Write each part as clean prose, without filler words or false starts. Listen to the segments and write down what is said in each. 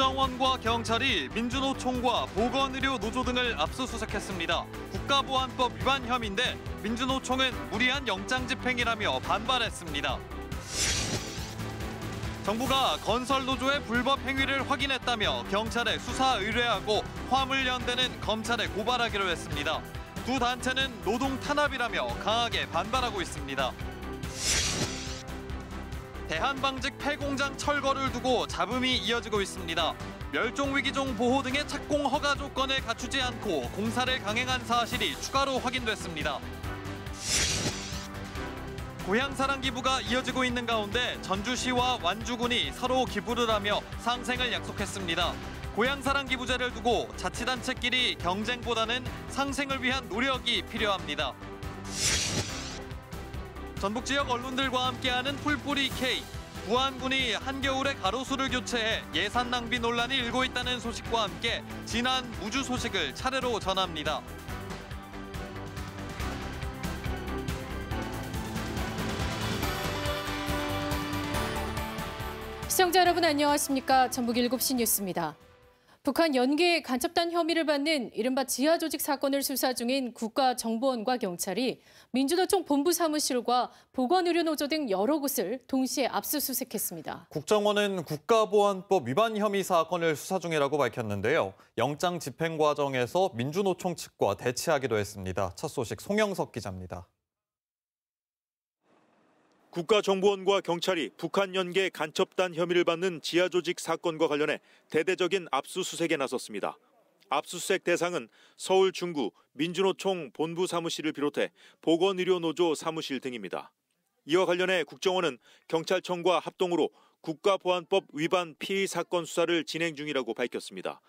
국정원과 경찰이 민주노총과 보건의료 노조 등을 압수수색했습니다. 국가보안법 위반 혐의인데 민주노총은 무리한 영장 집행이라며 반발했습니다. 정부가 건설노조의 불법 행위를 확인했다며 경찰에 수사 의뢰하고 화물연대는 검찰에 고발하기로 했습니다. 두 단체는 노동 탄압이라며 강하게 반발하고 있습니다. 대한방직 폐공장 철거를 두고 잡음이 이어지고 있습니다. 멸종위기종 보호 등의 착공 허가 조건을 갖추지 않고 공사를 강행한 사실이 추가로 확인됐습니다. 고향사랑 기부가 이어지고 있는 가운데 전주시와 완주군이 서로 기부를 하며 상생을 약속했습니다. 고향사랑 기부제를 두고 자치단체끼리 경쟁보다는 상생을 위한 노력이 필요합니다. 전북 지역 언론들과 함께하는 풀뿌리 K. 부안군이 한겨울에 가로수를 교체해 예산 낭비 논란이 일고 있다는 소식과 함께 진한 무주 소식을 차례로 전합니다. 시청자 여러분 안녕하십니까? 전북 7시 뉴스입니다. 북한 연계 간첩단 혐의를 받는 이른바 지하조직 사건을 수사 중인 국가정보원과 경찰이 민주노총 본부 사무실과 보건의료노조 등 여러 곳을 동시에 압수수색했습니다. 국정원은 국가보안법 위반 혐의 사건을 수사 중이라고 밝혔는데요. 영장 집행 과정에서 민주노총 측과 대치하기도 했습니다. 첫 소식 송영석 기자입니다. 국가정보원과 경찰이 북한 연계 간첩단 혐의를 받는 지하조직 사건과 관련해 대대적인 압수수색에 나섰습니다. 압수수색 대상은 서울 중구 민주노총 본부 사무실을 비롯해 보건의료노조 사무실 등입니다. 이와 관련해 국정원은 경찰청과 합동으로 국가보안법 위반 피의 사건 수사를 진행 중이라고 밝혔습니다.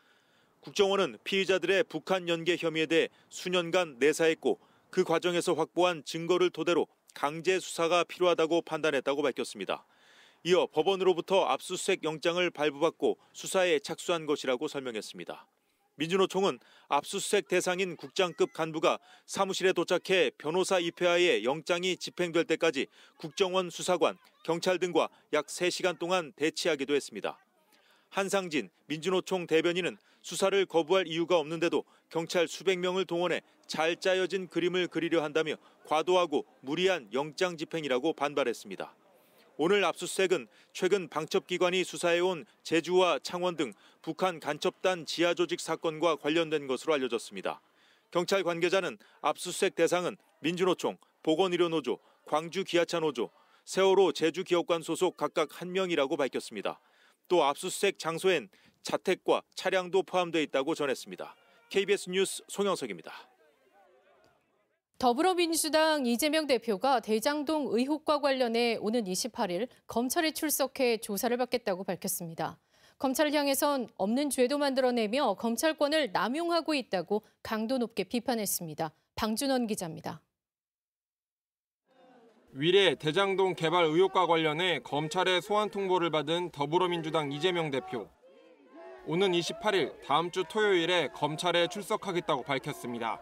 국정원은 피의자들의 북한 연계 혐의에 대해 수년간 내사했고 그 과정에서 확보한 증거를 토대로 강제 수사가 필요하다고 판단했다고 밝혔습니다. 이어 법원으로부터 압수수색 영장을 발부받고 수사에 착수한 것이라고 설명했습니다. 민주노총은 압수수색 대상인 국장급 간부가 사무실에 도착해 변호사 입회하에 영장이 집행될 때까지 국정원 수사관, 경찰 등과 약 3시간 동안 대치하기도 했습니다. 한상진 민주노총 대변인은 수사를 거부할 이유가 없는데도 경찰 수백 명을 동원해 잘 짜여진 그림을 그리려 한다며 과도하고 무리한 영장 집행이라고 반발했습니다. 오늘 압수수색은 최근 방첩기관이 수사해온 제주와 창원 등 북한 간첩단 지하조직 사건과 관련된 것으로 알려졌습니다. 경찰 관계자는 압수수색 대상은 민주노총, 보건의료노조, 광주기아차노조, 세월호 제주기업관 소속 각각 1명이라고 밝혔습니다. 또 압수수색 장소엔 자택과 차량도 포함되어 있다고 전했습니다. KBS 뉴스 송영석입니다. 더불어민주당 이재명 대표가 대장동 의혹과 관련해 오는 28일 검찰에 출석해 조사를 받겠다고 밝혔습니다. 검찰을 향해선 없는 죄도 만들어내며 검찰권을 남용하고 있다고 강도 높게 비판했습니다. 방준원 기자입니다. 위례 대장동 개발 의혹과 관련해 검찰의 소환 통보를 받은 더불어민주당 이재명 대표. 오는 28일 다음 주 토요일에 검찰에 출석하겠다고 밝혔습니다.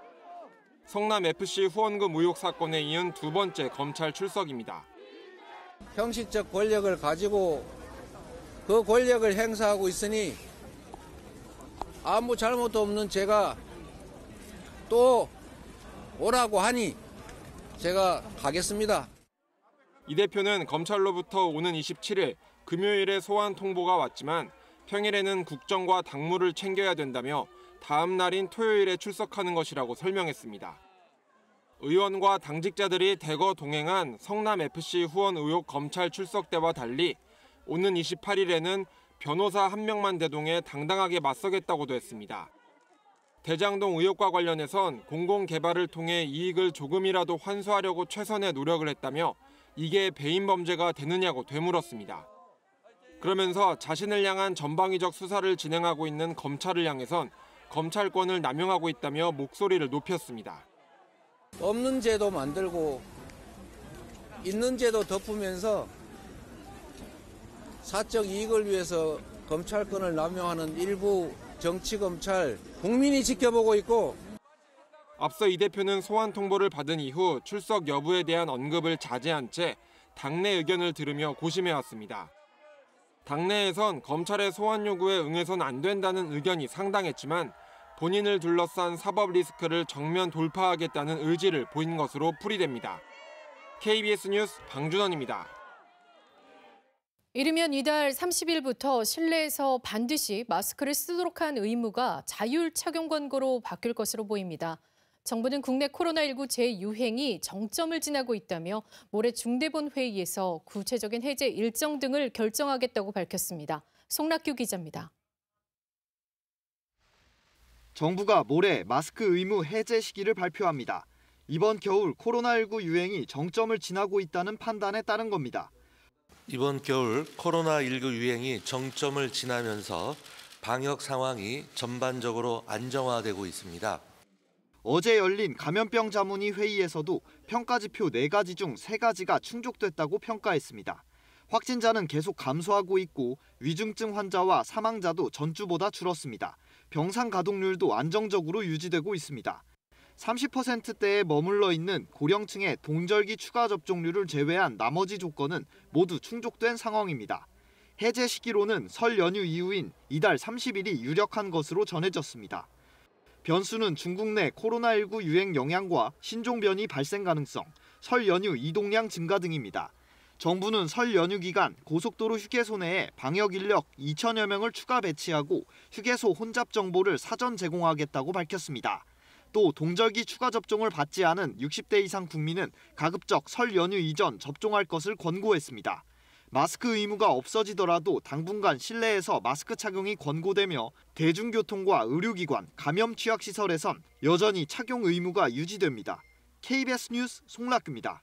성남FC 후원금 의혹 사건에 이은 두 번째 검찰 출석입니다. 형식적 권력을 가지고 그 권력을 행사하고 있으니 아무 잘못도 없는 제가 또 오라고 하니 제가 가겠습니다. 이 대표는 검찰로부터 오는 27일 금요일에 소환 통보가 왔지만 평일에는 국정과 당무를 챙겨야 된다며 다음 날인 토요일에 출석하는 것이라고 설명했습니다. 의원과 당직자들이 대거 동행한 성남FC 후원 의혹 검찰 출석 때와 달리 오는 28일에는 변호사 1명만 대동해 당당하게 맞서겠다고도 했습니다. 대장동 의혹과 관련해선 공공개발을 통해 이익을 조금이라도 환수하려고 최선의 노력을 했다며 이게 배임 범죄가 되느냐고 되물었습니다. 그러면서 자신을 향한 전방위적 수사를 진행하고 있는 검찰을 향해선 검찰권을 남용하고 있다며 목소리를 높였습니다. 없는 죄도 만들고 있는 죄도 덮으면서 사적 이익을 위해서 검찰권을 남용하는 일부 정치검찰, 국민이 지켜보고 있고. 앞서 이 대표는 소환 통보를 받은 이후 출석 여부에 대한 언급을 자제한 채 당내 의견을 들으며 고심해왔습니다. 당내에선 검찰의 소환 요구에 응해선 안 된다는 의견이 상당했지만 본인을 둘러싼 사법 리스크를 정면 돌파하겠다는 의지를 보인 것으로 풀이됩니다. KBS 뉴스 방준원입니다. 이르면 이달 30일부터 실내에서 반드시 마스크를 쓰도록 한 의무가 자율 착용 권고로 바뀔 것으로 보입니다. 정부는 국내 코로나19 재유행이 정점을 지나고 있다며 모레 중대본 회의에서 구체적인 해제 일정 등을 결정하겠다고 밝혔습니다. 송락규 기자입니다. 정부가 모레 마스크 의무 해제 시기를 발표합니다. 이번 겨울 코로나19 유행이 정점을 지나고 있다는 판단에 따른 겁니다. 이번 겨울 코로나19 유행이 정점을 지나면서 방역 상황이 전반적으로 안정화되고 있습니다. 어제 열린 감염병 자문위 회의에서도 평가지표 4가지 중 3가지가 충족됐다고 평가했습니다. 확진자는 계속 감소하고 있고 위중증 환자와 사망자도 전주보다 줄었습니다. 병상 가동률도 안정적으로 유지되고 있습니다. 30%대에 머물러 있는 고령층의 동절기 추가 접종률을 제외한 나머지 조건은 모두 충족된 상황입니다. 해제 시기로는 설 연휴 이후인 이달 30일이 유력한 것으로 전해졌습니다. 변수는 중국 내 코로나19 유행 영향과 신종 변이 발생 가능성, 설 연휴 이동량 증가 등입니다. 정부는 설 연휴 기간 고속도로 휴게소 내에 방역 인력 2천여 명을 추가 배치하고 휴게소 혼잡 정보를 사전 제공하겠다고 밝혔습니다. 또 동절기 추가 접종을 받지 않은 60대 이상 국민은 가급적 설 연휴 이전 접종할 것을 권고했습니다. 마스크 의무가 없어지더라도 당분간 실내에서 마스크 착용이 권고되며 대중교통과 의료기관, 감염 취약시설에선 여전히 착용 의무가 유지됩니다. KBS 뉴스 송락규입니다.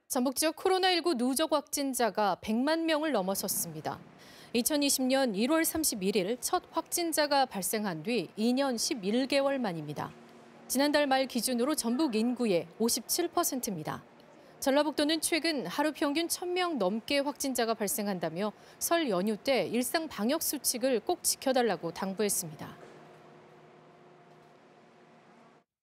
전북 지역 코로나19 누적 확진자가 100만 명을 넘어섰습니다. 2020년 1월 31일 첫 확진자가 발생한 뒤 2년 11개월 만입니다. 지난달 말 기준으로 전북 인구의 57%입니다. 전라북도는 최근 하루 평균 1,000명 넘게 확진자가 발생한다며 설 연휴 때 일상 방역 수칙을 꼭 지켜달라고 당부했습니다.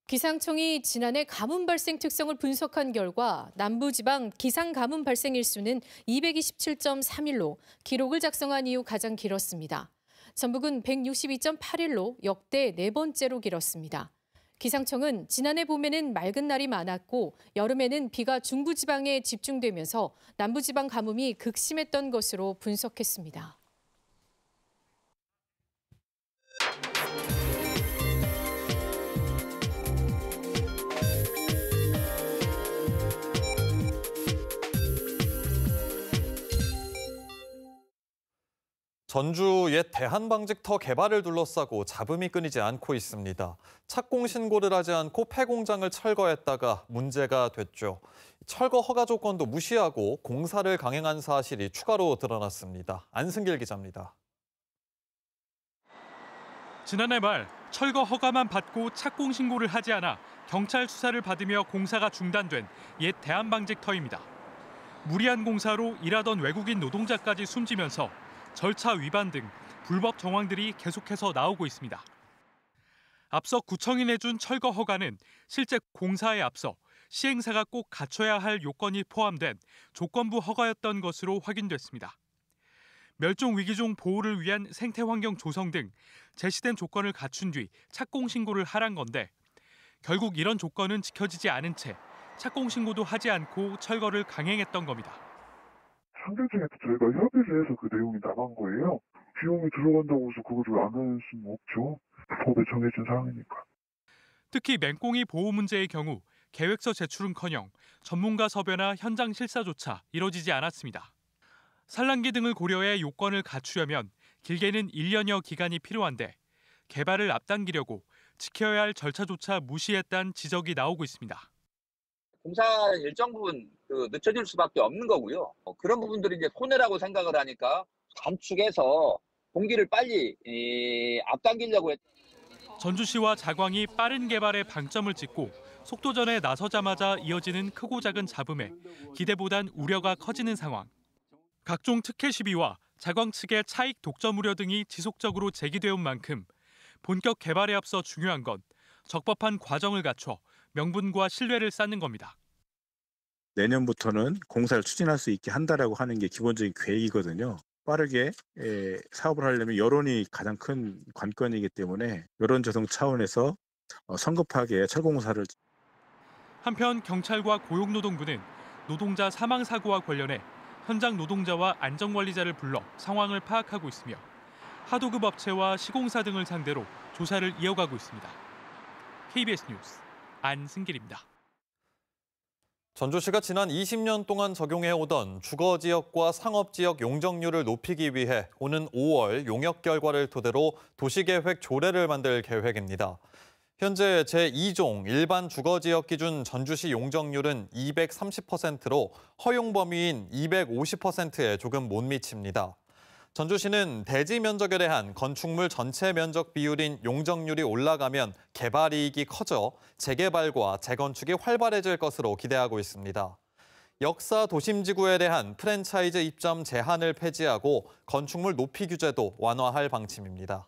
기상청이 지난해 가뭄 발생 특성을 분석한 결과 남부지방 기상 가뭄 발생 일수는 227.3일로 기록을 작성한 이후 가장 길었습니다. 전북은 162.8일로 역대 4번째로 길었습니다. 기상청은 지난해 봄에는 맑은 날이 많았고 여름에는 비가 중부지방에 집중되면서 남부지방 가뭄이 극심했던 것으로 분석했습니다. 전주 옛 대한방직터 개발을 둘러싸고 잡음이 끊이지 않고 있습니다. 착공 신고를 하지 않고 폐공장을 철거했다가 문제가 됐죠. 철거 허가 조건도 무시하고 공사를 강행한 사실이 추가로 드러났습니다. 안승길 기자입니다. 지난해 말 철거 허가만 받고 착공 신고를 하지 않아 경찰 수사를 받으며 공사가 중단된 옛 대한방직터입니다. 무리한 공사로 일하던 외국인 노동자까지 숨지면서 절차 위반 등 불법 정황들이 계속해서 나오고 있습니다. 앞서 구청이 내준 철거 허가는 실제 공사에 앞서 시행사가 꼭 갖춰야 할 요건이 포함된 조건부 허가였던 것으로 확인됐습니다. 멸종위기종 보호를 위한 생태환경 조성 등 제시된 조건을 갖춘 뒤 착공 신고를 하란 건데 결국 이런 조건은 지켜지지 않은 채 착공 신고도 하지 않고 철거를 강행했던 겁니다. 상대방한테 저희가 협의를 해서 그 내용이 나간 거예요. 비용이 들어간다고 해서 그거를 안 할 수는 없죠. 법에 정해진 사항이니까. 특히 맹꽁이 보호 문제의 경우 계획서 제출은커녕 전문가 섭외나 현장 실사조차 이뤄지지 않았습니다. 산란기 등을 고려해 요건을 갖추려면 길게는 1년여 기간이 필요한데 개발을 앞당기려고 지켜야 할 절차조차 무시했다는 지적이 나오고 있습니다. 공사 일정 부분 늦춰질 수밖에 없는 거고요. 그런 부분들이 이제 손해라고 생각을 하니까 단축해서 공기를 빨리 앞당기려고 했. 전주시와 자광이 빠른 개발에 방점을 찍고 속도전에 나서자마자 이어지는 크고 작은 잡음에 기대보단 우려가 커지는 상황. 각종 특혜 시비와 자광 측의 차익 독점 우려 등이 지속적으로 제기돼 온 만큼 본격 개발에 앞서 중요한 건 적법한 과정을 갖춰 명분과 신뢰를 쌓는 겁니다. 내년부터는 공사를 추진할 수 있게 한다라고 하는 게 기본적인 계획이거든요. 빠르게 사업을 하려면 여론이 가장 큰 관건이기 때문에 여론 조성 차원에서 성급하게 철공사를. 한편 경찰과 고용노동부는 노동자 사망 사고와 관련해 현장 노동자와 안전관리자를 불러 상황을 파악하고 있으며 하도급 업체와 시공사 등을 상대로 조사를 이어가고 있습니다. KBS 뉴스 안승길입니다. 전주시가 지난 20년 동안 적용해오던 주거지역과 상업지역 용적률을 높이기 위해 오는 5월 용역 결과를 토대로 도시계획 조례를 만들 계획입니다. 현재 제2종 일반 주거지역 기준 전주시 용적률은 230%로 허용 범위인 250%에 조금 못 미칩니다. 전주시는 대지 면적에 대한 건축물 전체 면적 비율인 용적률이 올라가면 개발 이익이 커져 재개발과 재건축이 활발해질 것으로 기대하고 있습니다. 역사 도심지구에 대한 프랜차이즈 입점 제한을 폐지하고 건축물 높이 규제도 완화할 방침입니다.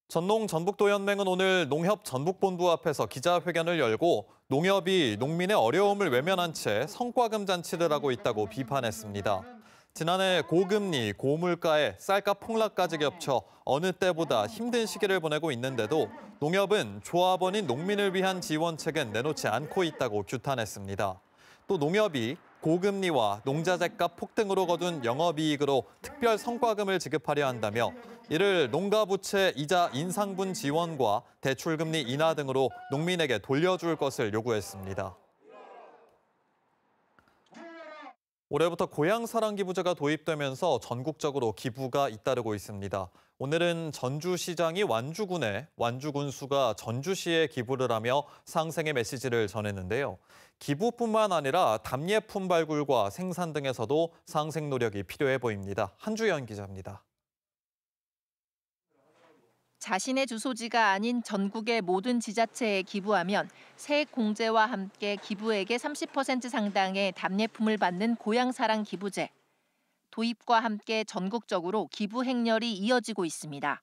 전농 전북도연맹은 오늘 농협 전북본부 앞에서 기자회견을 열고 농협이 농민의 어려움을 외면한 채 성과금 잔치를 하고 있다고 비판했습니다. 지난해 고금리, 고물가에 쌀값 폭락까지 겹쳐 어느 때보다 힘든 시기를 보내고 있는데도 농협은 조합원인 농민을 위한 지원책은 내놓지 않고 있다고 규탄했습니다. 또 농협이 고금리와 농자재값 폭등으로 거둔 영업이익으로 특별 성과금을 지급하려 한다며 이를 농가부채 이자 인상분 지원과 대출금리 인하 등으로 농민에게 돌려줄 것을 요구했습니다. 올해부터 고향사랑기부제가 도입되면서 전국적으로 기부가 잇따르고 있습니다. 오늘은 전주시장이 완주군에, 완주군수가 전주시에 기부를 하며 상생의 메시지를 전했는데요. 기부뿐만 아니라 답례품 발굴과 생산 등에서도 상생 노력이 필요해 보입니다. 한주연 기자입니다. 자신의 주소지가 아닌 전국의 모든 지자체에 기부하면 세액 공제와 함께 기부액의 30% 상당의 답례품을 받는 고향사랑 기부제. 도입과 함께 전국적으로 기부 행렬이 이어지고 있습니다.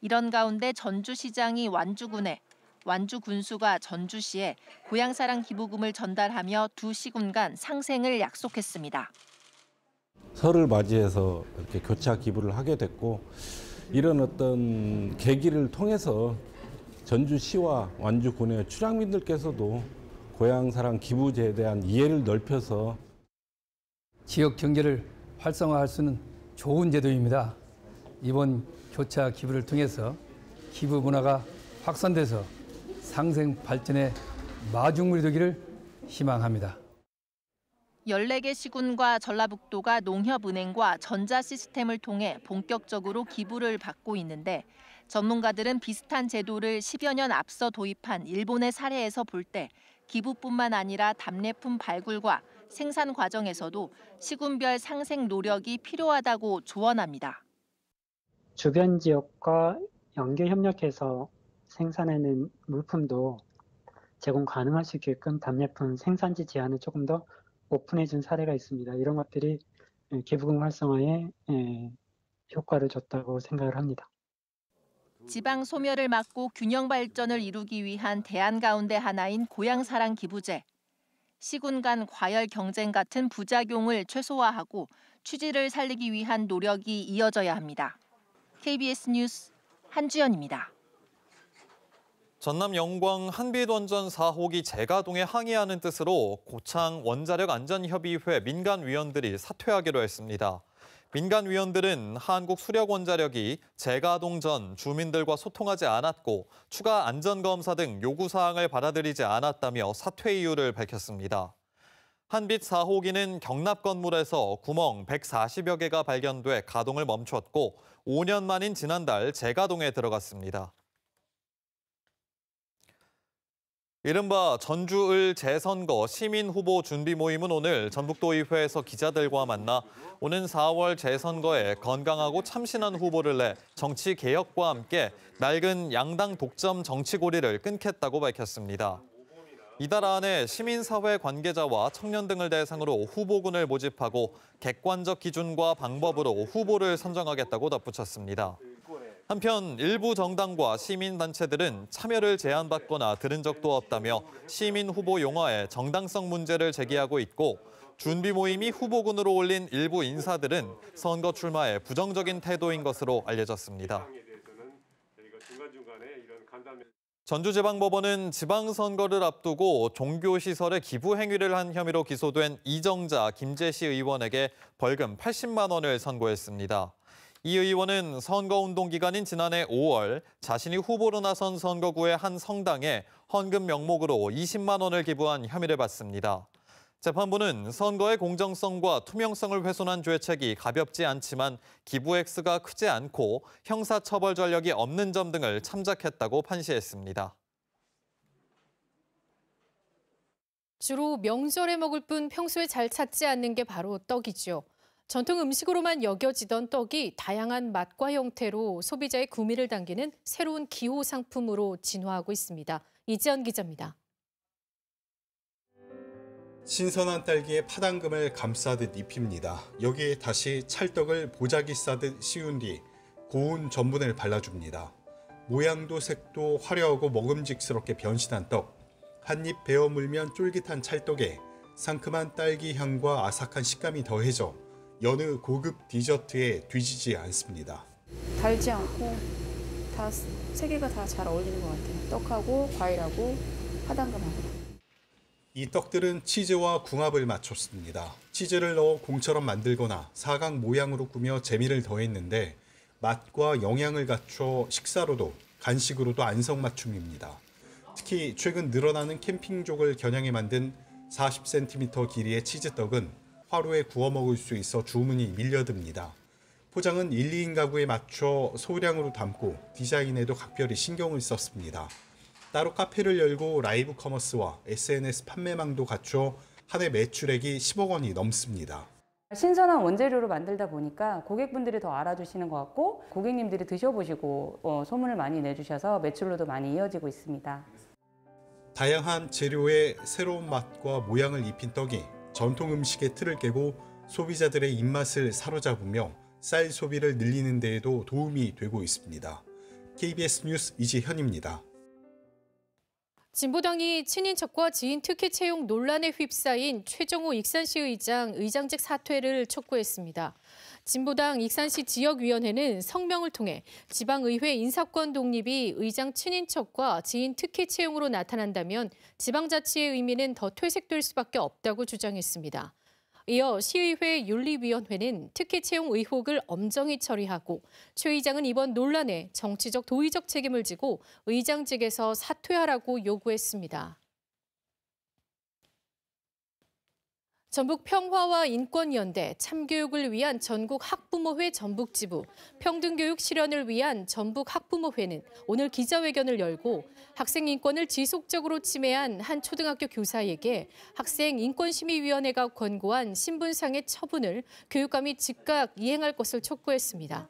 이런 가운데 전주시장이 완주군에, 완주군수가 전주시에 고향사랑 기부금을 전달하며 두 시군 간 상생을 약속했습니다. 설을 맞이해서 이렇게 교차 기부를 하게 됐고 이런 어떤 계기를 통해서 전주시와 완주군의 출향민들께서도 고향사랑 기부제에 대한 이해를 넓혀서 지역 경제를 활성화할 수 있는 좋은 제도입니다. 이번 교차 기부를 통해서 기부 문화가 확산돼서 상생 발전의 마중물이 되기를 희망합니다. 14개 시군과 전라북도가 농협은행과 전자시스템을 통해 본격적으로 기부를 받고 있는데 전문가들은 비슷한 제도를 10여 년 앞서 도입한 일본의 사례에서 볼 때 기부뿐만 아니라 답례품 발굴과 생산 과정에서도 시군별 상생 노력이 필요하다고 조언합니다. 주변 지역과 연계 협력해서 생산하는 물품도 제공 가능할 수 있게끔 답례품 생산지 제한을 조금 더 오픈해준 사례가 있습니다. 이런 것들이 기부금 활성화에 효과를 줬다고 생각을 합니다. 지방 소멸을 막고 균형 발전을 이루기 위한 대안 가운데 하나인 고향사랑 기부제. 시군 간 과열 경쟁 같은 부작용을 최소화하고 취지를 살리기 위한 노력이 이어져야 합니다. KBS 뉴스 한주연입니다. 전남 영광 한빛원전 4호기 재가동에 항의하는 뜻으로 고창 원자력안전협의회 민간위원들이 사퇴하기로 했습니다. 민간위원들은 한국수력원자력이 재가동 전 주민들과 소통하지 않았고 추가 안전검사 등 요구사항을 받아들이지 않았다며 사퇴 이유를 밝혔습니다. 한빛 4호기는 경납 건물에서 구멍 140여 개가 발견돼 가동을 멈췄고 5년 만인 지난달 재가동에 들어갔습니다. 이른바 전주을 재선거 시민후보 준비 모임은 오늘 전북도의회에서 기자들과 만나 오는 4월 재선거에 건강하고 참신한 후보를 내 정치 개혁과 함께 낡은 양당 독점 정치고리를 끊겠다고 밝혔습니다. 이달 안에 시민사회 관계자와 청년 등을 대상으로 후보군을 모집하고 객관적 기준과 방법으로 후보를 선정하겠다고 덧붙였습니다. 한편 일부 정당과 시민단체들은 참여를 제한받거나 들은 적도 없다며 시민 후보 용화에 정당성 문제를 제기하고 있고 준비 모임이 후보군으로 올린 일부 인사들은 선거 출마에 부정적인 태도인 것으로 알려졌습니다. 전주지방법원은 지방선거를 앞두고 종교시설에 기부 행위를 한 혐의로 기소된 이정자 김제시 의원에게 벌금 80만 원을 선고했습니다. 이 의원은 선거운동 기간인 지난해 5월 자신이 후보로 나선 선거구의 한 성당에 헌금 명목으로 20만 원을 기부한 혐의를 받습니다. 재판부는 선거의 공정성과 투명성을 훼손한 죄책이 가볍지 않지만 기부 액수가 크지 않고 형사처벌 전력이 없는 점 등을 참작했다고 판시했습니다. 주로 명절에 먹을 뿐 평소에 잘 찾지 않는 게 바로 떡이죠. 전통 음식으로만 여겨지던 떡이 다양한 맛과 형태로 소비자의 구미를 당기는 새로운 기호 상품으로 진화하고 있습니다. 이지연 기자입니다. 신선한 딸기에 파당금을 감싸듯 입힙니다. 여기에 다시 찰떡을 보자기 싸듯 씌운 뒤 고운 전분을 발라줍니다. 모양도 색도 화려하고 먹음직스럽게 변신한 떡. 한 입 베어 물면 쫄깃한 찰떡에 상큼한 딸기 향과 아삭한 식감이 더해져 여느 고급 디저트에 뒤지지 않습니다. 달지 않고 다 세 개가 다 잘 어울리는 것 같아요. 떡하고 과일하고 파당금하고. 이 떡들은 치즈와 궁합을 맞췄습니다. 치즈를 넣어 공처럼 만들거나 사각 모양으로 꾸며 재미를 더했는데 맛과 영양을 갖춰 식사로도 간식으로도 안성맞춤입니다. 특히 최근 늘어나는 캠핑족을 겨냥해 만든 40cm 길이의 치즈떡은 화로에 구워 먹을 수 있어 주문이 밀려듭니다. 포장은 1, 2인 가구에 맞춰 소량으로 담고 디자인에도 각별히 신경을 썼습니다. 따로 카페를 열고 라이브 커머스와 SNS 판매망도 갖춰 한 해 매출액이 10억 원이 넘습니다. 신선한 원재료로 만들다 보니까 고객분들이 더 알아주시는 것 같고 고객님들이 드셔보시고 소문을 많이 내주셔서 매출로도 많이 이어지고 있습니다. 다양한 재료에 새로운 맛과 모양을 입힌 떡이 전통 음식의 틀을 깨고 소비자들의 입맛을 사로잡으며 쌀 소비를 늘리는 데에도 도움이 되고 있습니다. KBS 뉴스 이지현입니다. 진보당이 친인척과 지인 특혜 채용 논란에 휩싸인 최정호 익산시 의장직 사퇴를 촉구했습니다. 진보당 익산시 지역위원회는 성명을 통해 지방의회 인사권 독립이 의장 친인척과 지인 특혜 채용으로 나타난다면 지방자치의 의미는 더 퇴색될 수밖에 없다고 주장했습니다. 이어 시의회 윤리위원회는 특혜 채용 의혹을 엄정히 처리하고 최 의장은 이번 논란에 정치적 도의적 책임을 지고 의장직에서 사퇴하라고 요구했습니다. 전북 평화와 인권연대, 참교육을 위한 전국 학부모회 전북지부, 평등교육 실현을 위한 전북 학부모회는 오늘 기자회견을 열고 학생 인권을 지속적으로 침해한 한 초등학교 교사에게 학생인권심의위원회가 권고한 신분상의 처분을 교육감이 즉각 이행할 것을 촉구했습니다.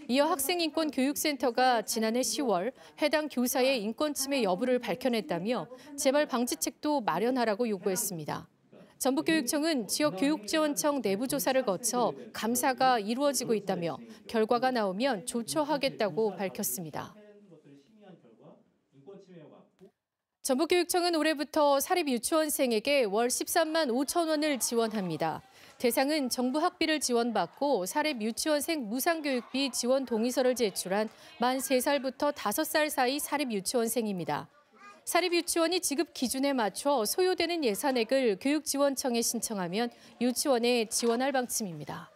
이어 학생인권교육센터가 지난해 10월 해당 교사의 인권침해 여부를 밝혀냈다며 재발 방지책도 마련하라고 요구했습니다. 전북교육청은 지역교육지원청 내부 조사를 거쳐 감사가 이루어지고 있다며 결과가 나오면 조처하겠다고 밝혔습니다. 전북교육청은 올해부터 사립유치원생에게 월 13만 5천 원을 지원합니다. 대상은 정부 학비를 지원받고 사립유치원생 무상교육비 지원 동의서를 제출한 만 3살부터 5살 사이 사립유치원생입니다. 사립유치원이 지급 기준에 맞춰 소요되는 예산액을 교육지원청에 신청하면 유치원에 지원할 방침입니다.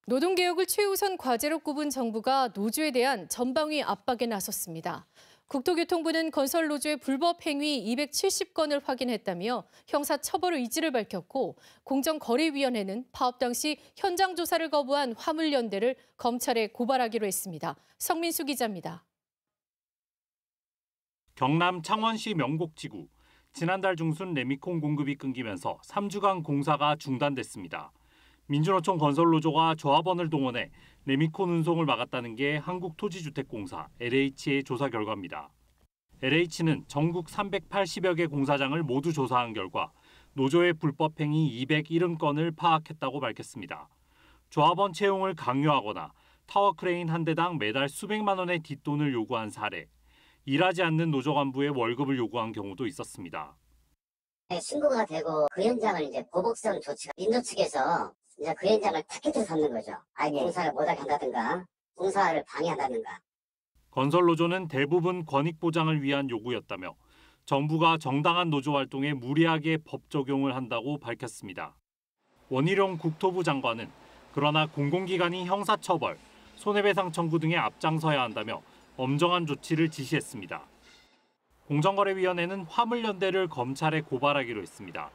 노동개혁을 최우선 과제로 꼽은 정부가 노조에 대한 전방위 압박에 나섰습니다. 국토교통부는 건설노조의 불법 행위 270건을 확인했다며 형사처벌 의지를 밝혔고 공정거래위원회는 파업 당시 현장 조사를 거부한 화물연대를 검찰에 고발하기로 했습니다. 성민수 기자입니다. 경남 창원시 명곡지구, 지난달 중순 레미콘 공급이 끊기면서 3주간 공사가 중단됐습니다. 민주노총 건설노조가 조합원을 동원해 레미콘 운송을 막았다는 게 한국토지주택공사 LH의 조사 결과입니다. LH는 전국 380여 개 공사장을 모두 조사한 결과 노조의 불법 행위 270건을 파악했다고 밝혔습니다. 조합원 채용을 강요하거나 타워 크레인 한 대당 매달 수백만 원의 뒷돈을 요구한 사례, 일하지 않는 노조 간부의 월급을 요구한 경우도 있었습니다. 신고가 되고 그 현장을 이제 보복성 조치가 민노 측에서 이제 그 현장을 타켓을 삼는 거죠. 아예 공사를 못하게 한다든가 공사를 방해한다든가. 건설노조는 대부분 권익보장을 위한 요구였다며 정부가 정당한 노조 활동에 무리하게 법 적용을 한다고 밝혔습니다. 원희룡 국토부 장관은 그러나 공공기관이 형사처벌, 손해배상 청구 등에 앞장서야 한다며 엄정한 조치를 지시했습니다. 공정거래위원회는 화물연대를 검찰에 고발하기로 했습니다.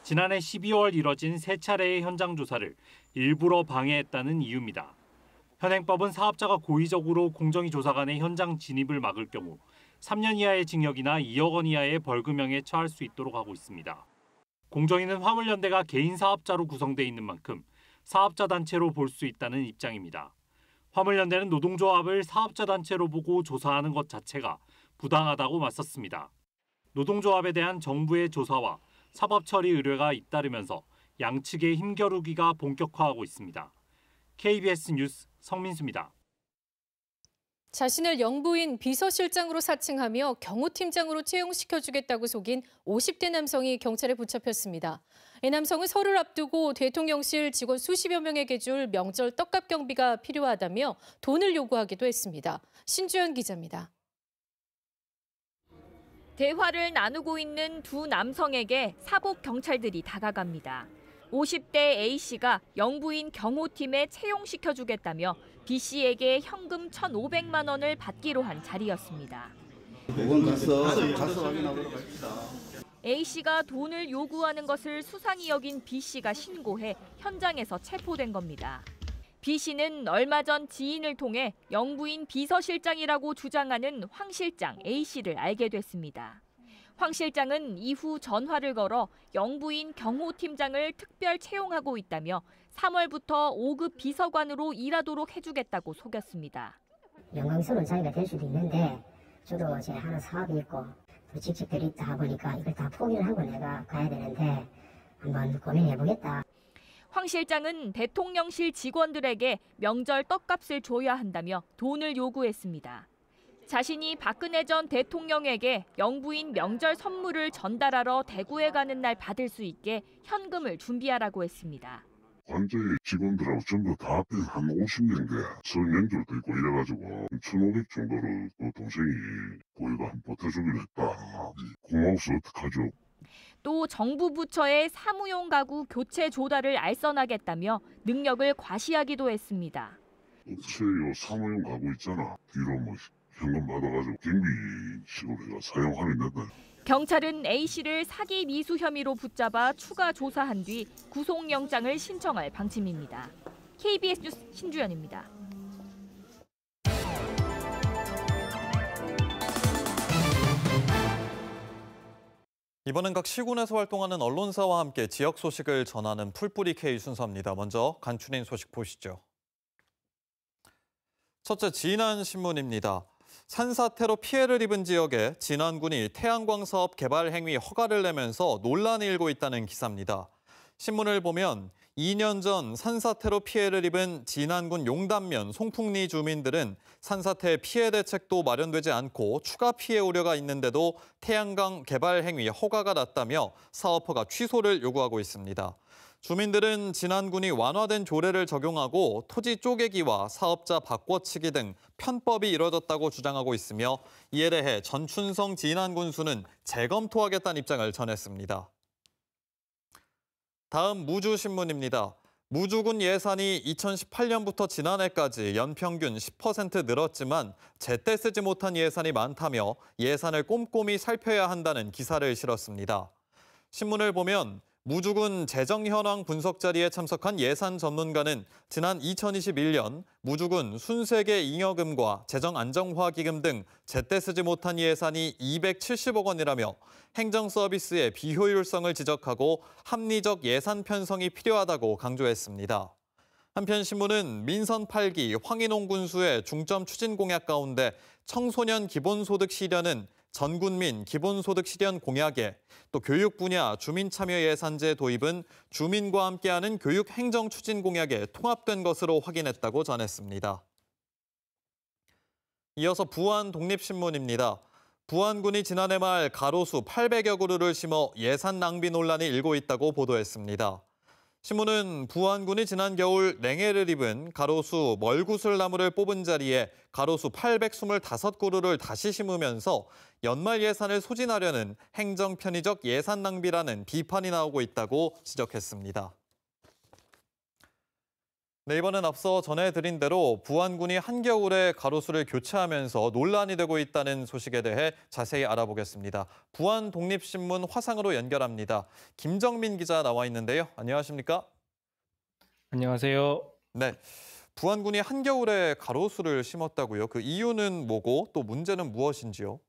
지난해 12월 이뤄진 3차례의 현장 조사를 일부러 방해했다는 이유입니다. 현행법은 사업자가 고의적으로 공정위 조사관의 현장 진입을 막을 경우 3년 이하의 징역이나 2억 원 이하의 벌금형에 처할 수 있도록 하고 있습니다. 공정위는 화물연대가 개인 사업자로 구성돼 있는 만큼 사업자 단체로 볼 수 있다는 입장입니다. 화물연대는 노동조합을 사업자 단체로 보고 조사하는 것 자체가 부당하다고 맞섰습니다. 노동조합에 대한 정부의 조사와 사법처리 의뢰가 잇따르면서 양측의 힘겨루기가 본격화하고 있습니다. KBS 뉴스 성민수입니다. 자신을 영부인 비서실장으로 사칭하며 경호팀장으로 채용시켜주겠다고 속인 50대 남성이 경찰에 붙잡혔습니다. 이 남성은 설을 앞두고 대통령실 직원 수십여 명에게 줄 명절 떡값 경비가 필요하다며 돈을 요구하기도 했습니다. 신주연 기자입니다. 대화를 나누고 있는 두 남성에게 사복 경찰들이 다가갑니다. 50대 A씨가 영부인 경호팀에 채용시켜주겠다며 B씨에게 현금 1,500만 원을 받기로 한 자리였습니다. 가서 확인하고 갑시다. A씨가 돈을 요구하는 것을 수상히 여긴 B씨가 신고해 현장에서 체포된 겁니다. B씨는 얼마 전 지인을 통해 영부인 비서실장이라고 주장하는 황 실장 A씨를 알게 됐습니다. 황 실장은 이후 전화를 걸어 영부인 경호팀장을 특별 채용하고 있다며 3월부터 5급 비서관으로 일하도록 해주겠다고 속였습니다. 영광스러운 자리가 될 수도 있는데 저도 제 하나 사업이 있고 또 직책들이 있다 보니까 이걸 다 포기를 하고 내가 가야 되는데 한번 고민해보겠다. 황 실장은 대통령실 직원들에게 명절 떡값을 줘야 한다며 돈을 요구했습니다. 자신이 박근혜 전 대통령에게 영부인 명절 선물을 전달하러 대구에 가는 날 받을 수 있게 현금을 준비하라고 했습니다. 관저의 직원들하고 전부 다 합해서 한 50명인데 설 명절도 있고 이래가지고 1,500 정도를 그 동생이 고의가 한번 보태주기로 했다. 고마워서 어떡하죠? 또 정부 부처의 사무용 가구 교체 조달을 알선하겠다며 능력을 과시하기도 했습니다. 업체요 사무용 가구 있잖아. 뒤로 뭐 현금 받아가지고 경비식으로 내가 사용하면 된다. 경찰은 A씨를 사기 미수 혐의로 붙잡아 추가 조사한 뒤 구속영장을 신청할 방침입니다. KBS 뉴스 신주연입니다. 이번엔 각 시군에서 활동하는 언론사와 함께 지역 소식을 전하는 풀뿌리 K 순서입니다. 먼저 간추린 소식 보시죠. 첫째, 진안신문입니다. 산사태로 피해를 입은 지역에 진안군이 태양광 사업 개발 행위 허가를 내면서 논란이 일고 있다는 기사입니다. 신문을 보면 2년 전 산사태로 피해를 입은 진안군 용담면 송풍리 주민들은 산사태 피해 대책도 마련되지 않고 추가 피해 우려가 있는데도 태양광 개발 행위 허가가 났다며 사업 허가 취소를 요구하고 있습니다. 주민들은 진안군이 완화된 조례를 적용하고 토지 쪼개기와 사업자 바꿔치기 등 편법이 이뤄졌다고 주장하고 있으며 이에 대해 전춘성 진안군수는 재검토하겠다는 입장을 전했습니다. 다음 무주신문입니다. 무주군 예산이 2018년부터 지난해까지 연평균 10% 늘었지만 제때 쓰지 못한 예산이 많다며 예산을 꼼꼼히 살펴야 한다는 기사를 실었습니다. 신문을 보면 무주군 재정 현황 분석 자리에 참석한 예산 전문가는 지난 2021년 무주군 순세계 잉여금과 재정 안정화 기금 등 제때 쓰지 못한 예산이 270억 원이라며 행정 서비스의 비효율성을 지적하고 합리적 예산 편성이 필요하다고 강조했습니다. 한편 신문은 민선 8기 황인홍 군수의 중점 추진 공약 가운데 청소년 기본소득 실현은 전국민 기본소득 실현 공약에 또 교육 분야 주민참여예산제 도입은 주민과 함께하는 교육 행정 추진 공약에 통합된 것으로 확인했다고 전했습니다. 이어서 부안 독립신문입니다. 부안군이 지난해 말 가로수 800여 그루를 심어 예산 낭비 논란이 일고 있다고 보도했습니다. 신문은 부안군이 지난 겨울 냉해를 입은 가로수 멀구슬나무를 뽑은 자리에 가로수 825그루를 다시 심으면서 연말 예산을 소진하려는 행정 편의적 예산 낭비라는 비판이 나오고 있다고 지적했습니다. 네, 이번엔 앞서 전해드린 대로 부안군이 한겨울에 가로수를 교체하면서 논란이 되고 있다는 소식에 대해 자세히 알아보겠습니다. 부안 독립신문 화상으로 연결합니다. 김정민 기자 나와 있는데요. 안녕하십니까? 안녕하세요. 네, 부안군이 한겨울에 가로수를 심었다고요? 그 이유는 뭐고 또 문제는 무엇인지요?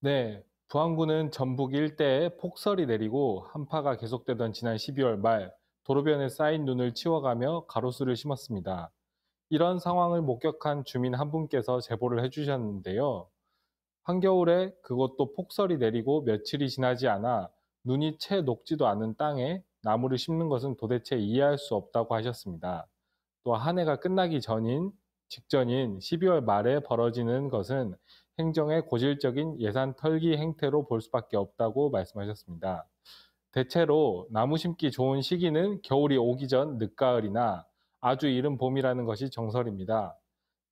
네, 부안군은 전북 일대에 폭설이 내리고 한파가 계속되던 지난 12월 말 도로변에 쌓인 눈을 치워가며 가로수를 심었습니다. 이런 상황을 목격한 주민 한 분께서 제보를 해주셨는데요. 한겨울에 그것도 폭설이 내리고 며칠이 지나지 않아 눈이 채 녹지도 않은 땅에 나무를 심는 것은 도대체 이해할 수 없다고 하셨습니다. 또 한 해가 끝나기 직전인 12월 말에 벌어지는 것은 행정의 고질적인 예산 털기 행태로 볼 수밖에 없다고 말씀하셨습니다. 대체로 나무 심기 좋은 시기는 겨울이 오기 전 늦가을이나 아주 이른 봄이라는 것이 정설입니다.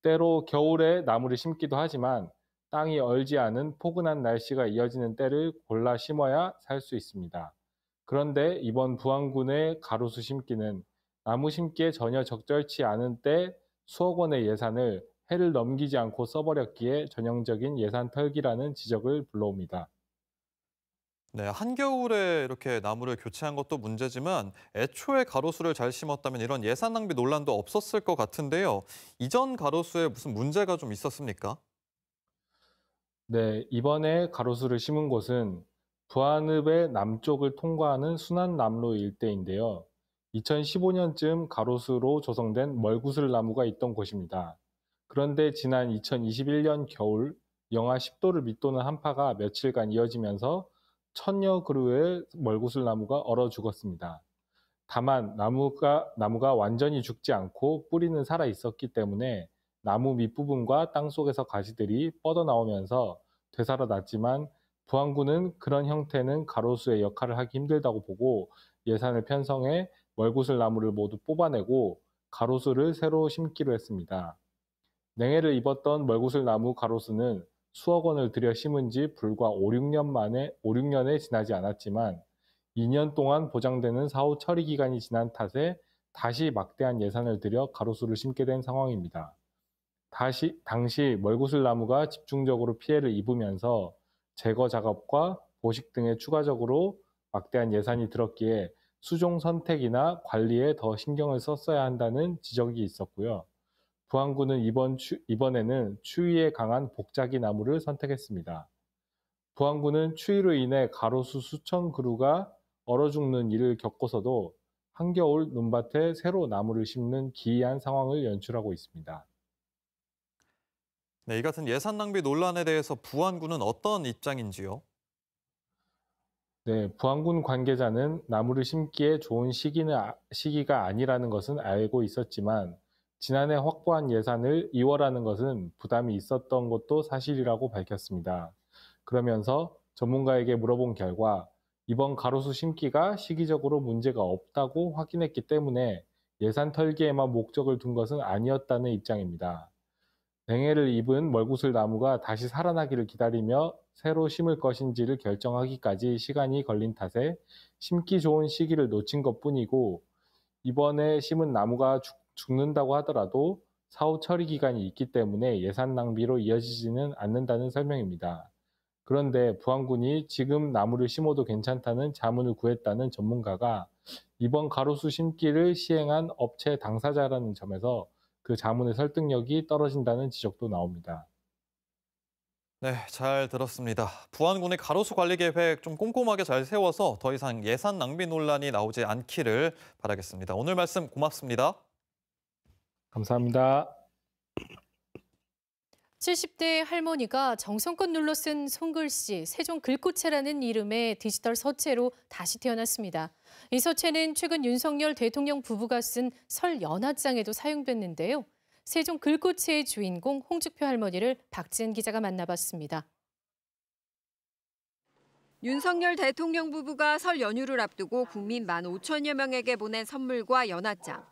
때로 겨울에 나무를 심기도 하지만 땅이 얼지 않은 포근한 날씨가 이어지는 때를 골라 심어야 살 수 있습니다. 그런데 이번 부안군의 가로수 심기는 나무 심기에 전혀 적절치 않은 때 수억 원의 예산을 해를 넘기지 않고 써버렸기에 전형적인 예산 털기라는 지적을 불러옵니다. 네, 한겨울에 이렇게 나무를 교체한 것도 문제지만 애초에 가로수를 잘 심었다면 이런 예산 낭비 논란도 없었을 것 같은데요. 이전 가로수에 무슨 문제가 좀 있었습니까? 네, 이번에 가로수를 심은 곳은 부안읍의 남쪽을 통과하는 순안남로 일대인데요. 2015년쯤 가로수로 조성된 멀구슬나무가 있던 곳입니다. 그런데 지난 2021년 겨울 영하 10도를 밑도는 한파가 며칠간 이어지면서 1000여 그루의 멀구슬나무가 얼어 죽었습니다. 다만 나무가 완전히 죽지 않고 뿌리는 살아 있었기 때문에 나무 밑부분과 땅속에서 가지들이 뻗어나오면서 되살아났지만 부안군은 그런 형태는 가로수의 역할을 하기 힘들다고 보고 예산을 편성해 멀구슬나무를 모두 뽑아내고 가로수를 새로 심기로 했습니다. 냉해를 입었던 멀구슬나무 가로수는 수억 원을 들여 심은 지 불과 5-6년에 지나지 않았지만 2년 동안 보장되는 사후 처리 기간이 지난 탓에 다시 막대한 예산을 들여 가로수를 심게 된 상황입니다. 당시 멀구슬나무가 집중적으로 피해를 입으면서 제거 작업과 보식 등에 추가적으로 막대한 예산이 들었기에 수종 선택이나 관리에 더 신경을 썼어야 한다는 지적이 있었고요. 부안군은 이번에는 추위에 강한 복자기 나무를 선택했습니다. 부안군은 추위로 인해 가로수 수천 그루가 얼어 죽는 일을 겪고서도 한겨울 눈밭에 새로 나무를 심는 기이한 상황을 연출하고 있습니다. 네, 이 같은 예산 낭비 논란에 대해서 부안군은 어떤 입장인지요? 네, 부안군 관계자는 나무를 심기에 좋은 시기가 아니라는 것은 알고 있었지만 지난해 확보한 예산을 이월하는 것은 부담이 있었던 것도 사실이라고 밝혔습니다. 그러면서 전문가에게 물어본 결과 이번 가로수 심기가 시기적으로 문제가 없다고 확인했기 때문에 예산 털기에만 목적을 둔 것은 아니었다는 입장입니다. 냉해를 입은 멀구슬 나무가 다시 살아나기를 기다리며 새로 심을 것인지를 결정하기까지 시간이 걸린 탓에 심기 좋은 시기를 놓친 것뿐이고 이번에 심은 나무가 죽는다고 하더라도 사후 처리 기간이 있기 때문에 예산 낭비로 이어지지는 않는다는 설명입니다. 그런데 부안군이 지금 나무를 심어도 괜찮다는 자문을 구했다는 전문가가 이번 가로수 심기를 시행한 업체 당사자라는 점에서 그 자문의 설득력이 떨어진다는 지적도 나옵니다. 네, 잘 들었습니다. 부안군의 가로수 관리 계획 좀 꼼꼼하게 잘 세워서 더 이상 예산 낭비 논란이 나오지 않기를 바라겠습니다. 오늘 말씀 고맙습니다. 감사합니다. 70대 할머니가 정성껏 눌러 쓴 손글씨 세종 글꽃체라는 이름의 디지털 서체로 다시 태어났습니다. 이 서체는 최근 윤석열 대통령 부부가 쓴 설 연하장에도 사용됐는데요. 세종 글꽃체의 주인공 홍주표 할머니를 박지은 기자가 만나봤습니다. 윤석열 대통령 부부가 설 연휴를 앞두고 국민 15,000여 명에게 보낸 선물과 연하장.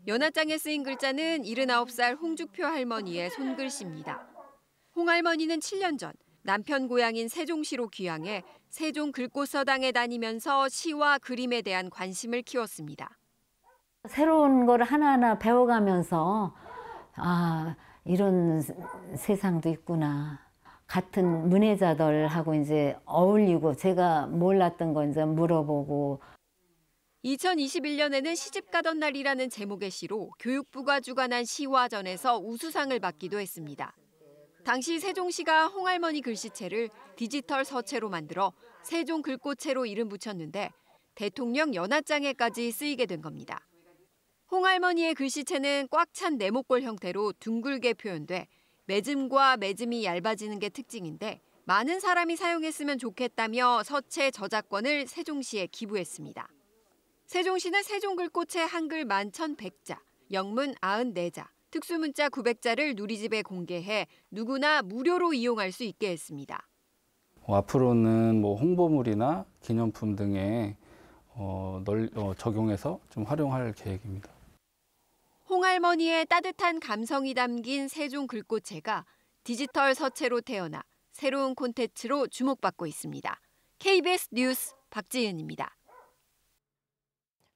연하장에 쓰인 글자는 79살 홍주표 할머니의 손글씨입니다. 홍 할머니는 7년 전 남편 고향인 세종시로 귀향해 세종 글꽃서당에 다니면서 시와 그림에 대한 관심을 키웠습니다. 새로운 걸 하나하나 배워가면서 이런 세상도 있구나. 같은 문예자들하고 이제 어울리고 제가 몰랐던 거 이제 물어보고. 2021년에는 시집가던 날이라는 제목의 시로 교육부가 주관한 시화전에서 우수상을 받기도 했습니다. 당시 세종시가 홍할머니 글씨체를 디지털 서체로 만들어 세종 글꽃체로 이름 붙였는데 대통령 연하장에까지 쓰이게 된 겁니다. 홍할머니의 글씨체는 꽉 찬 네모꼴 형태로 둥글게 표현돼 매즘과 매즘이 얇아지는 게 특징인데 많은 사람이 사용했으면 좋겠다며 서체 저작권을 세종시에 기부했습니다. 세종시는 세종글꽃체 한글 11,100자, 영문 94자, 특수문자 900자를 누리집에 공개해 누구나 무료로 이용할 수 있게 했습니다. 앞으로는 홍보물이나 기념품 등에 적용해서 좀 활용할 계획입니다. 홍할머니의 따뜻한 감성이 담긴 세종 글꽃체가 디지털 서체로 태어나 새로운 콘텐츠로 주목받고 있습니다. KBS 뉴스 박지은입니다.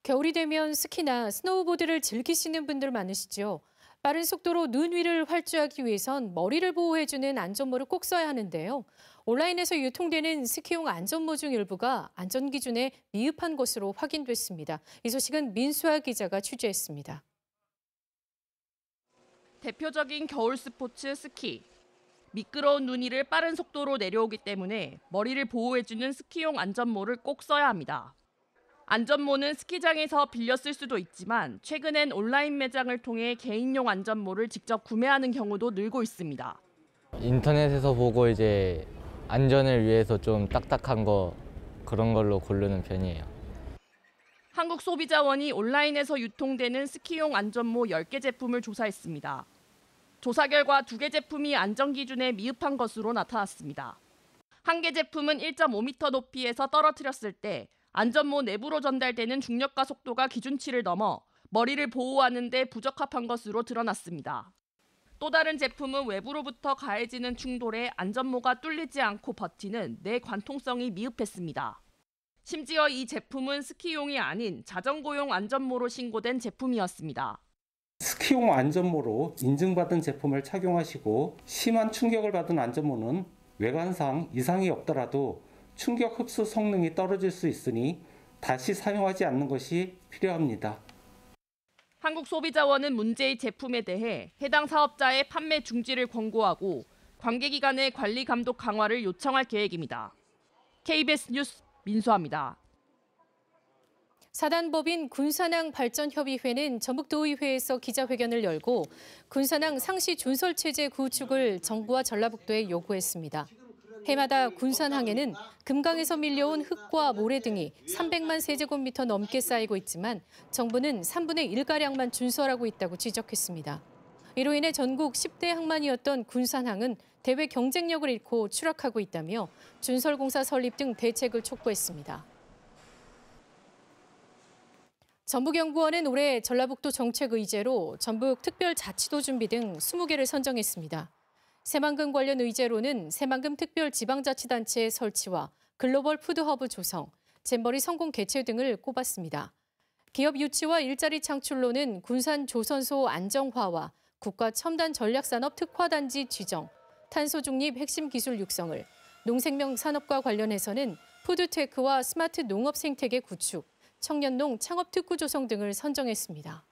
겨울이 되면 스키나 스노우보드를 즐기시는 분들 많으시죠? 빠른 속도로 눈 위를 활주하기 위해선 머리를 보호해주는 안전모를 꼭 써야 하는데요. 온라인에서 유통되는 스키용 안전모 중 일부가 안전기준에 미흡한 것으로 확인됐습니다. 이 소식은 민수아 기자가 취재했습니다. 대표적인 겨울 스포츠 스키. 미끄러운 눈 위를 빠른 속도로 내려오기 때문에 머리를 보호해주는 스키용 안전모를 꼭 써야 합니다. 안전모는 스키장에서 빌려 쓸 수도 있지만 최근엔 온라인 매장을 통해 개인용 안전모를 직접 구매하는 경우도 늘고 있습니다. 인터넷에서 보고 이제 안전을 위해서 좀 딱딱한 그런 걸로 고르는 편이에요. 한국소비자원이 온라인에서 유통되는 스키용 안전모 10개 제품을 조사했습니다. 조사 결과 2개 제품이 안전기준에 미흡한 것으로 나타났습니다. 한 개 제품은 1.5m 높이에서 떨어뜨렸을 때 안전모 내부로 전달되는 중력과 속도가 기준치를 넘어 머리를 보호하는 데 부적합한 것으로 드러났습니다. 또 다른 제품은 외부로부터 가해지는 충돌에 안전모가 뚫리지 않고 버티는 내관통성이 미흡했습니다. 심지어 이 제품은 스키용이 아닌 자전거용 안전모로 신고된 제품이었습니다. 스키용 안전모로 인증받은 제품을 착용하시고 심한 충격을 받은 안전모는 외관상 이상이 없더라도 충격 흡수 성능이 떨어질 수 있으니 다시 사용하지 않는 것이 필요합니다. 한국소비자원은 문제의 제품에 대해 해당 사업자의 판매 중지를 권고하고 관계기관의 관리 감독 강화를 요청할 계획입니다. KBS 뉴스 민수아입니다. 사단법인 군산항 발전협의회는 전북도의회에서 기자회견을 열고 군산항 상시 준설체제 구축을 정부와 전라북도에 요구했습니다. 해마다 군산항에는 금강에서 밀려온 흙과 모래 등이 300만 세제곱미터 넘게 쌓이고 있지만 정부는 3분의 1가량만 준설하고 있다고 지적했습니다. 이로 인해 전국 10대 항만이었던 군산항은 대외 경쟁력을 잃고 추락하고 있다며 준설공사 설립 등 대책을 촉구했습니다. 전북연구원은 올해 전라북도 정책 의제로 전북 특별자치도 준비 등 20개를 선정했습니다. 새만금 관련 의제로는 새만금 특별지방자치단체 설치와 글로벌 푸드허브 조성, 잼버리 성공 개최 등을 꼽았습니다. 기업 유치와 일자리 창출로는 군산 조선소 안정화와 국가 첨단 전략산업 특화단지 지정, 탄소 중립 핵심 기술 육성을, 농생명 산업과 관련해서는 푸드테크와 스마트 농업 생태계 구축, 청년농 창업 특구 조성 등을 선정했습니다.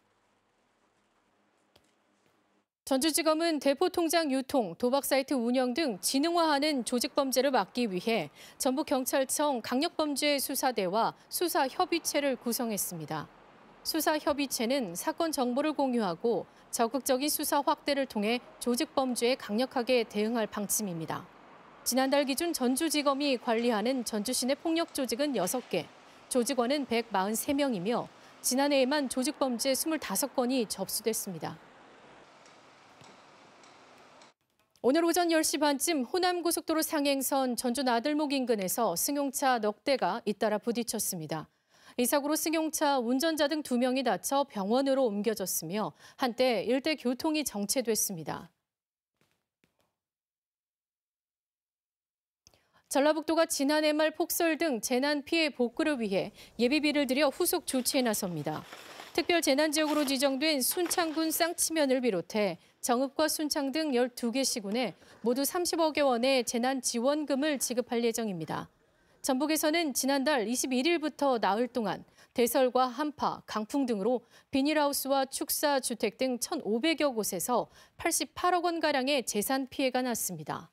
전주지검은 대포통장 유통, 도박사이트 운영 등 지능화하는 조직범죄를 막기 위해 전북경찰청 강력범죄수사대와 수사협의체를 구성했습니다. 수사협의체는 사건 정보를 공유하고 적극적인 수사 확대를 통해 조직 범죄에 강력하게 대응할 방침입니다. 지난달 기준 전주지검이 관리하는 전주시 내 폭력 조직은 6개, 조직원은 143명이며 지난해에만 조직범죄 25건이 접수됐습니다. 오늘 오전 10시 반쯤 호남고속도로 상행선 전주 나들목 인근에서 승용차 넉 대가 잇따라 부딪혔습니다. 이 사고로 승용차 운전자 등 2명이 다쳐 병원으로 옮겨졌으며 한때 일대 교통이 정체됐습니다. 전라북도가 지난해 말 폭설 등 재난 피해 복구를 위해 예비비를 들여 후속 조치에 나섭니다. 특별 재난지역으로 지정된 순창군 쌍치면을 비롯해 정읍과 순창 등 12개 시군에 모두 30억여 원의 재난지원금을 지급할 예정입니다. 전북에서는 지난달 21일부터 나흘 동안 대설과 한파, 강풍 등으로 비닐하우스와 축사주택 등 1,500여 곳에서 88억 원가량의 재산 피해가 났습니다.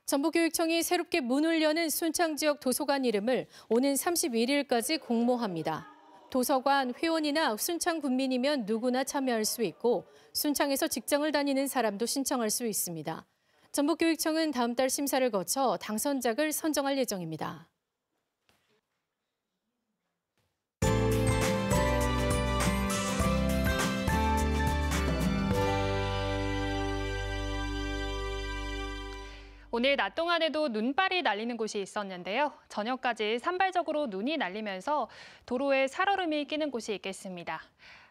전북교육청이 새롭게 문을 여는 순창 지역 도서관 이름을 오는 31일까지 공모합니다. 도서관 회원이나 순창 군민이면 누구나 참여할 수 있고 순창에서 직장을 다니는 사람도 신청할 수 있습니다. 전북교육청은 다음 달 심사를 거쳐 당선작을 선정할 예정입니다. 오늘 낮 동안에도 눈발이 날리는 곳이 있었는데요. 저녁까지 산발적으로 눈이 날리면서 도로에 살얼음이 끼는 곳이 있겠습니다.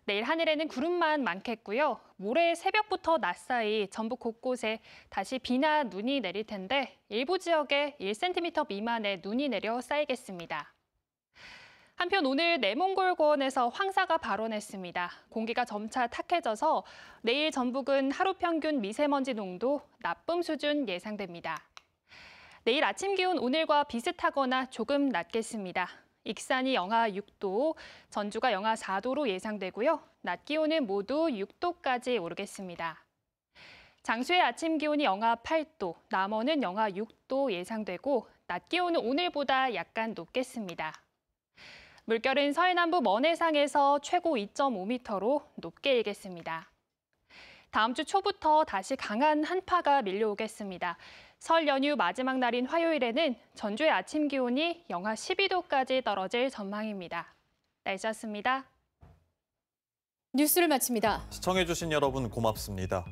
내일 하늘에는 구름만 많겠고요. 모레 새벽부터 낮 사이 전북 곳곳에 다시 비나 눈이 내릴 텐데 일부 지역에 1cm 미만의 눈이 내려 쌓이겠습니다. 한편 오늘 내몽골권에서 황사가 발원했습니다. 공기가 점차 탁해져서 내일 전북은 하루 평균 미세먼지 농도 나쁨 수준 예상됩니다. 내일 아침 기온 오늘과 비슷하거나 조금 낮겠습니다. 익산이 영하 6도, 전주가 영하 4도로 예상되고요. 낮 기온은 모두 6도까지 오르겠습니다. 장수의 아침 기온이 영하 8도, 남원은 영하 6도 예상되고 낮 기온은 오늘보다 약간 높겠습니다. 물결은 서해남부 먼해상에서 최고 2.5m로 높게 일겠습니다. 다음 주 초부터 다시 강한 한파가 밀려오겠습니다. 설 연휴 마지막 날인 화요일에는 전주의 아침 기온이 영하 12도까지 떨어질 전망입니다. 날씨였습니다. 뉴스를 마칩니다. 시청해주신 여러분 고맙습니다.